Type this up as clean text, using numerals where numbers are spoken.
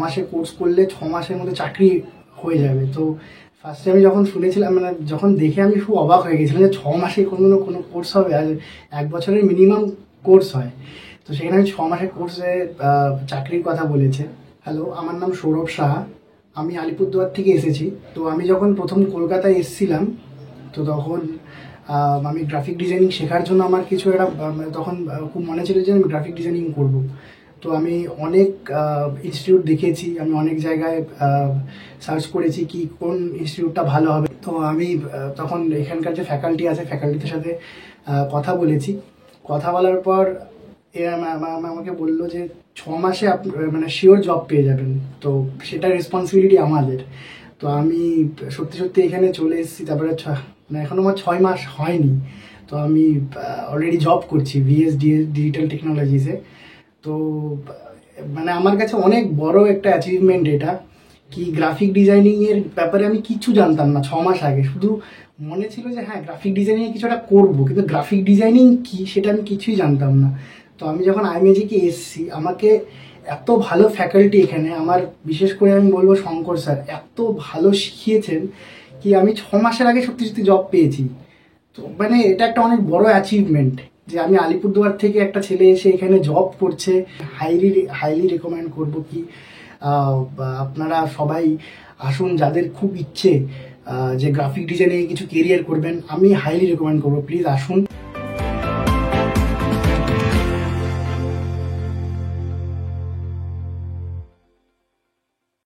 মাসে কোর্স করলে 6 মাসের মধ্যে চাকরি হয়ে যাবে। তো ফার্স্টে আমি যখন শুনেছিলাম, মানে যখন দেখে আমি খুব অবাক হয়ে গেছিলাম যে 6 মাসে কোনো কোর্স হবে, আর 1 বছরের মিনিমাম কোর্স হয়। তো সেখানে আমি 6 মাসের কোর্সে চাকরির কথা বলেছে। হ্যালো, আমার নাম সৌরভ সাহা, আমি আলিপুরদুয়ার থেকে এসেছি। তো আমি যখন প্রথম কলকাতায় এসেছিলাম, তো তখন আমি গ্রাফিক ডিজাইনিং শেখার জন্য আমার কিছু একটা তখন খুব মনে ছিল যে আমি গ্রাফিক ডিজাইনিং করব। তো আমি অনেক ইনস্টিটিউট দেখেছি, আমি অনেক জায়গায় সার্চ করেছি কি কোন ইনস্টিটিউটটা ভালো হবে। তো আমি তখন এখানকার যে ফ্যাকাল্টি আছে, ফ্যাকাল্টিদের সাথে কথা বলেছি। কথা বলার পর এরা আমাকে বললো যে 6 মাসে মানে শিওর জব পেয়ে যাবেন। তো সেটা রেসপন্সিবিলিটি আমাদের। তো আমি সত্যি সত্যি এখানে চলে এসেছি। তারপরে মানে এখনো আমার 6 মাস হয়নি, তো আমি অলরেডি জব করছি ডিজিটাল টেকনোলজিসে। তো মানে আমার কাছে অনেক বড় একটা অ্যাচিভমেন্ট এটা। কি গ্রাফিক ডিজাইনিং এর ব্যাপারে আমি কিছু জানতাম না 6 মাস আগে। শুধু মনে ছিল যে হ্যাঁ, গ্রাফিক ডিজাইনিং এ কিছু একটা করবো, কিন্তু গ্রাফিক ডিজাইনিং কি সেটা আমি কিছুই জানতাম না। তো আমি যখন আইএমএজিকে এসেছি, আমাকে এত ভালো ফ্যাকাল্টি এখানে, আমার বিশেষ করে আমি বলবো শঙ্কর স্যার এত ভালো শিখিয়েছেন কি আমি 6 মাসের আগে সত্যি সত্যি জব পেয়েছি। তো মানে এটা একটা অনেক বড় অ্যাচিভমেন্ট যে আমি আলিপুরদুয়ার থেকে একটা ছেলে এসে এখানে জব করছে। হাইলি হাইলি রেকমেন্ড করবো কি আপনারা সবাই আসুন, যাদের খুব ইচ্ছে যে গ্রাফিক ডিজাইনে কিছু কেরিয়ার করবেন, আমি হাইলি রেকমেন্ড করবো, প্লিজ আসুন।